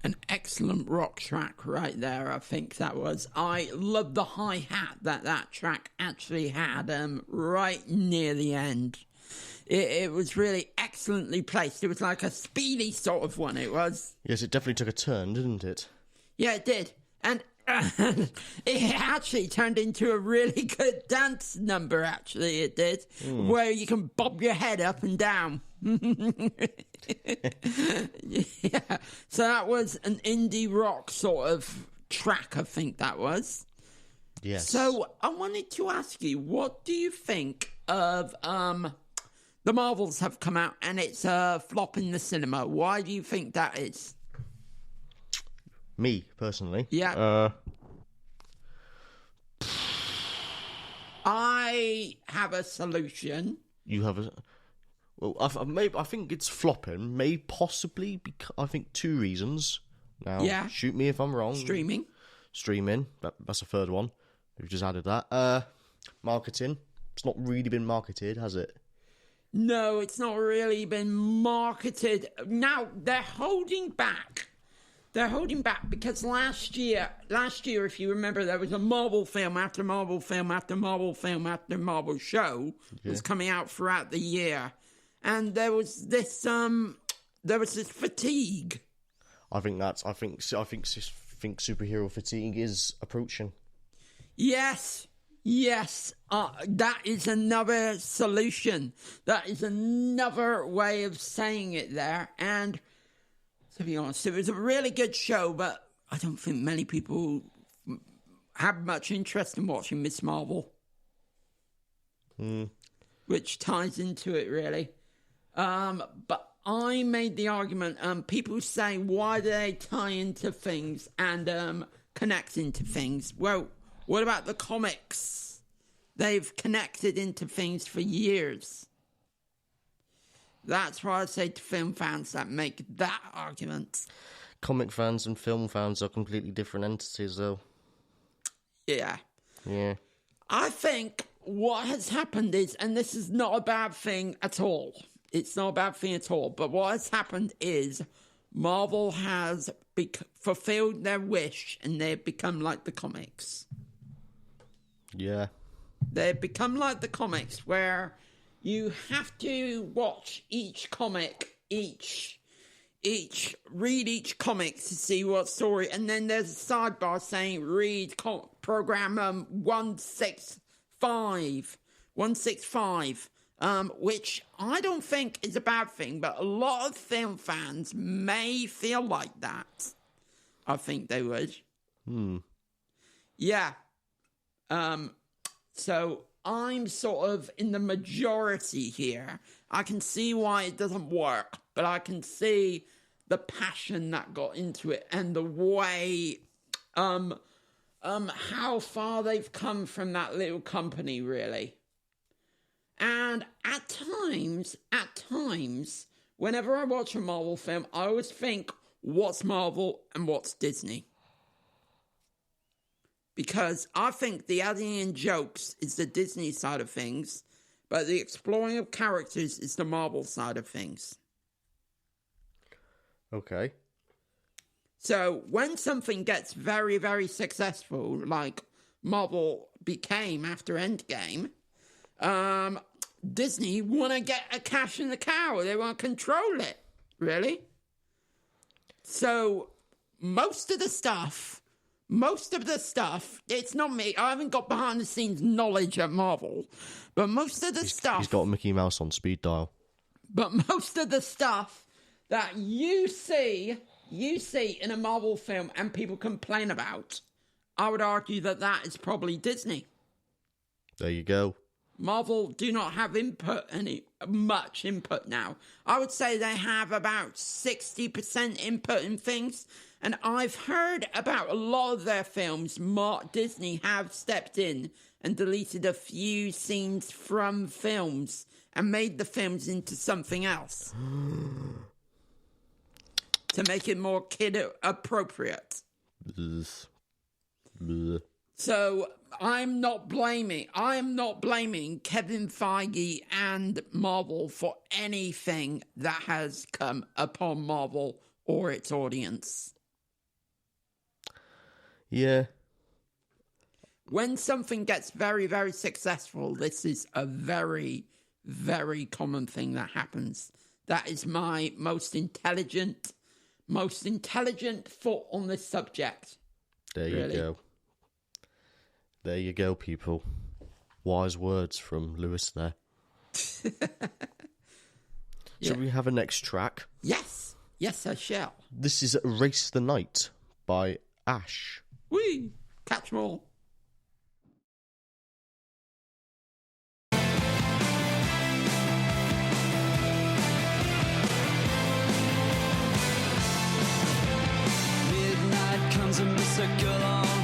An excellent rock track right there, I think that was. I love the hi-hat that track actually had right near the end. It was really excellently placed. It was like a speedy sort of one, it was. Yes, it definitely took a turn, didn't it? Yeah, it did. And it actually turned into a really good dance number, actually, it did. Where you can bob your head up and down. Yeah. So that was an indie rock sort of track, I think that was. Yes. So I wanted to ask you, what do you think of the Marvels have come out and it's a flop in the cinema? Why do you think that is? Me, personally? Yeah. I have a solution. You have a... Well, I think it's flopping. Maybe possibly because I think two reasons. Now, shoot me if I'm wrong. Streaming. That's a third one. We've just added that. Marketing. It's not really been marketed, has it? No, it's not really been marketed. Now, they're holding back. They're holding back because last year, if you remember, there was a Marvel film after Marvel film after Marvel film after Marvel show was coming out throughout the year. And there was this fatigue. I think superhero fatigue is approaching. Yes. That is another solution. That is another way of saying it there. And to be honest, it was a really good show, but I don't think many people have much interest in watching Miss Marvel. Which ties into it, really. But I made the argument, people say, why do they tie into things and connect into things? Well, what about the comics? They've connected into things for years. That's why I say to film fans that make that argument. Comic fans and film fans are completely different entities, though. Yeah. Yeah. I think what has happened is, and this is not a bad thing at all. It's not a bad thing at all. But what has happened is Marvel has fulfilled their wish and they've become like the comics. Yeah. They've become like the comics where you have to watch each comic, read each comic to see what story, and then there's a sidebar saying read program 165, which I don't think is a bad thing, but a lot of film fans may feel like that. I think they would. Yeah. So I'm sort of in the majority here. I can see why it doesn't work, but I can see the passion that got into it and the way, how far they've come from that little company, really. And at times, whenever I watch a Marvel film, I always think, what's Marvel and what's Disney? Because I think the adding in jokes is the Disney side of things, but the exploring of characters is the Marvel side of things. Okay. So when something gets very, very successful, like Marvel became after Endgame, Disney want to get a cash in the cow. They want to control it, really. So most of the stuff, it's not me. I haven't got behind the scenes knowledge at Marvel, but most of the stuff... He's got Mickey Mouse on speed dial. But most of the stuff that you see in a Marvel film and people complain about, I would argue that is probably Disney. There you go. Marvel do not have much input now. I would say they have about 60% input in things. And I've heard about a lot of their films, Disney have stepped in and deleted a few scenes from films and made the films into something else. To make it more kid appropriate. So I'm not blaming Kevin Feige and Marvel for anything that has come upon Marvel or its audience. Yeah. When something gets very, very successful, this is a very, very common thing that happens. That is my most intelligent thought on this subject. There you go. There you go, people. Wise words from Lewis there. Yeah. Shall we have a next track? Yes. Yes, I shall. This is Race the Night by Ash. Whee! Catch 'em all. Midnight comes and miss a girl on